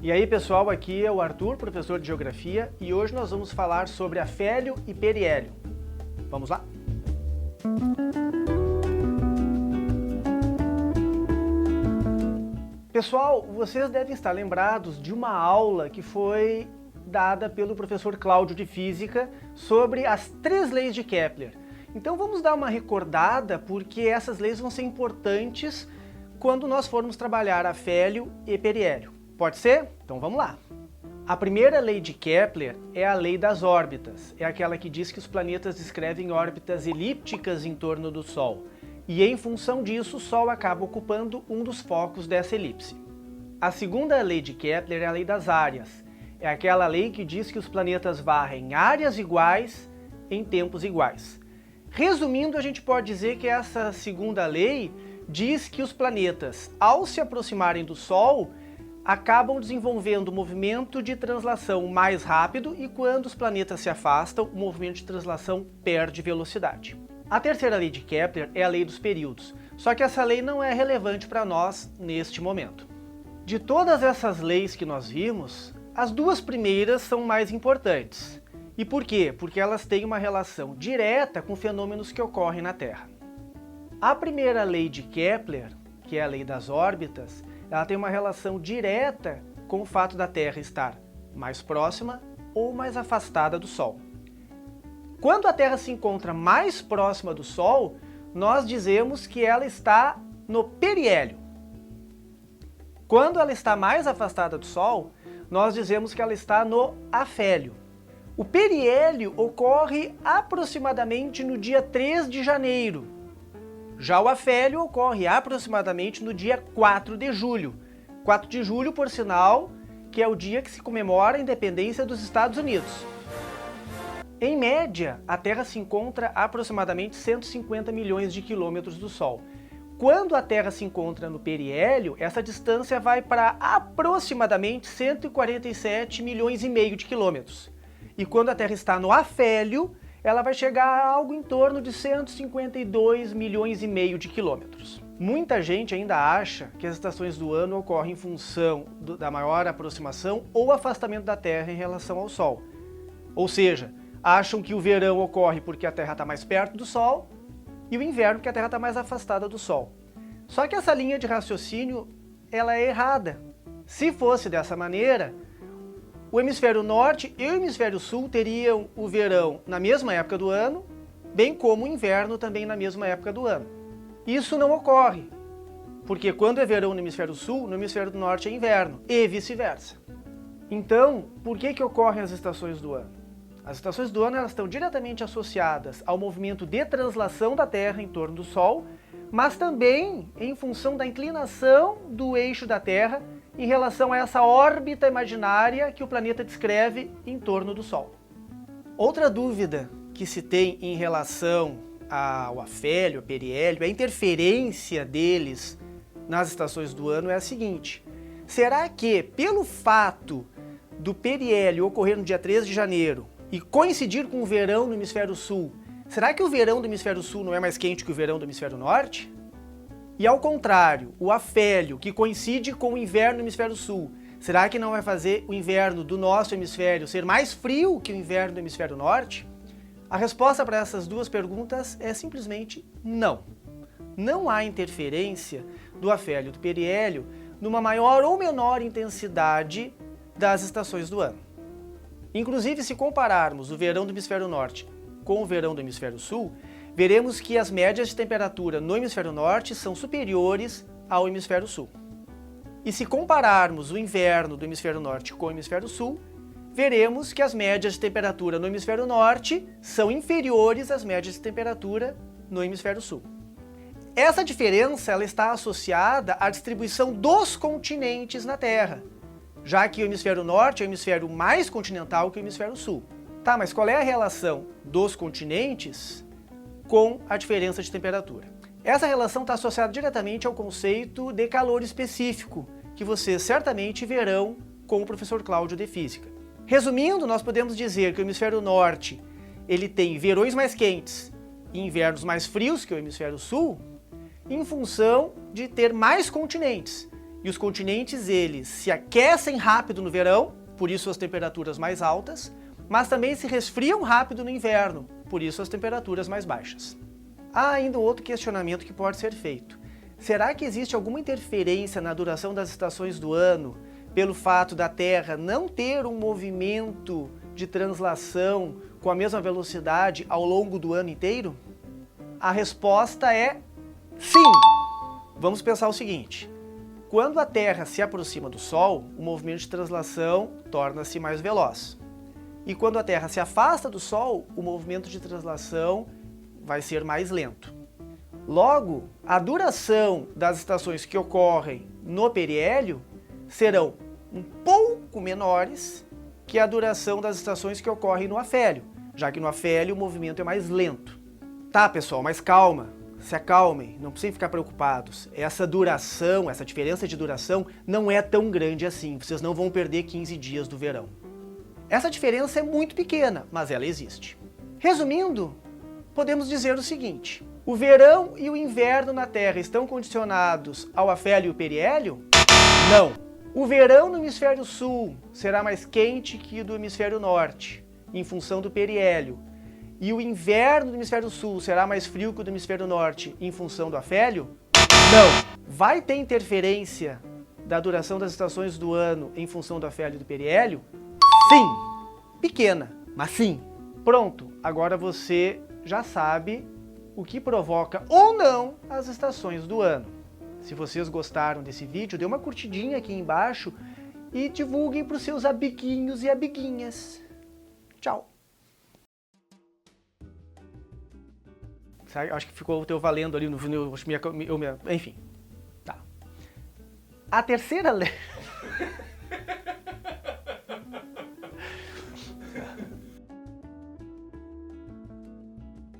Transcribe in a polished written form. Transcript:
E aí pessoal, aqui é o Arthur, professor de Geografia, e hoje nós vamos falar sobre afélio e periélio. Vamos lá? Pessoal, vocês devem estar lembrados de uma aula que foi dada pelo professor Cláudio de Física sobre as 3 leis de Kepler. Então vamos dar uma recordada, porque essas leis vão ser importantes quando nós formos trabalhar afélio e periélio. Pode ser? Então vamos lá. A primeira lei de Kepler é a lei das órbitas. É aquela que diz que os planetas descrevem órbitas elípticas em torno do Sol. E em função disso, o Sol acaba ocupando um dos focos dessa elipse. A segunda lei de Kepler é a lei das áreas. É aquela lei que diz que os planetas varrem áreas iguais em tempos iguais. Resumindo, a gente pode dizer que essa segunda lei diz que os planetas, ao se aproximarem do Sol, acabam desenvolvendo o movimento de translação mais rápido e quando os planetas se afastam, o movimento de translação perde velocidade. A terceira lei de Kepler é a lei dos períodos, só que essa lei não é relevante para nós neste momento. De todas essas leis que nós vimos, as 2 primeiras são mais importantes. E por quê? Porque elas têm uma relação direta com fenômenos que ocorrem na Terra. A primeira lei de Kepler, que é a lei das órbitas, ela tem uma relação direta com o fato da Terra estar mais próxima ou mais afastada do Sol. Quando a Terra se encontra mais próxima do Sol, nós dizemos que ela está no periélio. Quando ela está mais afastada do Sol, nós dizemos que ela está no afélio. O periélio ocorre aproximadamente no dia 3 de janeiro. Já o afélio ocorre aproximadamente no dia 4 de julho. 4 de julho, por sinal, que é o dia que se comemora a independência dos Estados Unidos. Em média, a Terra se encontra a aproximadamente 150 milhões de quilômetros do Sol. Quando a Terra se encontra no periélio, essa distância vai para aproximadamente 147 milhões e meio de quilômetros. E quando a Terra está no afélio, ela vai chegar a algo em torno de 152 milhões e meio de quilômetros. Muita gente ainda acha que as estações do ano ocorrem em função da maior aproximação ou afastamento da Terra em relação ao Sol. Ou seja, acham que o verão ocorre porque a Terra está mais perto do Sol e o inverno porque a Terra está mais afastada do Sol. Só que essa linha de raciocínio ela é errada. Se fosse dessa maneira, o hemisfério norte e o hemisfério sul teriam o verão na mesma época do ano, bem como o inverno também na mesma época do ano. Isso não ocorre, porque quando é verão no hemisfério sul, no hemisfério do norte é inverno, e vice-versa. Então, por que ocorrem as estações do ano? As estações do ano elas estão diretamente associadas ao movimento de translação da Terra em torno do Sol, mas também em função da inclinação do eixo da Terra em relação a essa órbita imaginária que o planeta descreve em torno do Sol. Outra dúvida que se tem em relação ao afélio, ao periélio, a interferência deles nas estações do ano é a seguinte: será que pelo fato do periélio ocorrer no dia 3 de janeiro e coincidir com o verão no hemisfério sul, será que o verão do hemisfério sul não é mais quente que o verão do hemisfério norte? E ao contrário, o afélio, que coincide com o inverno no hemisfério sul, será que não vai fazer o inverno do nosso hemisfério ser mais frio que o inverno do hemisfério norte? A resposta para essas 2 perguntas é simplesmente não. Não há interferência do afélio e do periélio numa maior ou menor intensidade das estações do ano. Inclusive, se compararmos o verão do hemisfério norte com o verão do hemisfério sul, veremos que as médias de temperatura no hemisfério norte são superiores ao hemisfério sul. E se compararmos o inverno do hemisfério norte com o hemisfério sul, veremos que as médias de temperatura no hemisfério norte são inferiores às médias de temperatura no hemisfério sul. Essa diferença ela está associada à distribuição dos continentes na Terra, já que o hemisfério norte é o hemisfério mais continental que o hemisfério sul. Tá, mas qual é a relação dos continentes com a diferença de temperatura? Essa relação está associada diretamente ao conceito de calor específico, que vocês certamente verão com o professor Cláudio de Física. Resumindo, nós podemos dizer que o hemisfério norte ele tem verões mais quentes e invernos mais frios que o hemisfério sul, em função de ter mais continentes. E os continentes, eles se aquecem rápido no verão, por isso as temperaturas mais altas, mas também se resfriam rápido no inverno, por isso as temperaturas mais baixas. Há ainda um outro questionamento que pode ser feito. Será que existe alguma interferência na duração das estações do ano pelo fato da Terra não ter um movimento de translação com a mesma velocidade ao longo do ano inteiro? A resposta é sim! Vamos pensar o seguinte. Quando a Terra se aproxima do Sol, o movimento de translação torna-se mais veloz. E quando a Terra se afasta do Sol, o movimento de translação vai ser mais lento. Logo, a duração das estações que ocorrem no periélio serão um pouco menores que a duração das estações que ocorrem no afélio, já que no afélio o movimento é mais lento. Tá, pessoal, mas calma. Se acalmem, não precisem ficar preocupados. Essa duração, essa diferença de duração não é tão grande assim. Vocês não vão perder 15 dias do verão. Essa diferença é muito pequena, mas ela existe. Resumindo, podemos dizer o seguinte. O verão e o inverno na Terra estão condicionados ao afélio e o periélio? Não. O verão no hemisfério sul será mais quente que o do hemisfério norte, em função do periélio. E o inverno do hemisfério sul será mais frio que o do hemisfério norte em função do afélio? Não! Vai ter interferência da duração das estações do ano em função do afélio e do periélio? Sim! Pequena, mas sim. Pronto, agora você já sabe o que provoca ou não as estações do ano. Se vocês gostaram desse vídeo, dê uma curtidinha aqui embaixo e divulguem para os seus amiguinhos e amiguinhas. Tchau! Acho que ficou o teu valendo ali no enfim. Tá. A terceira lei...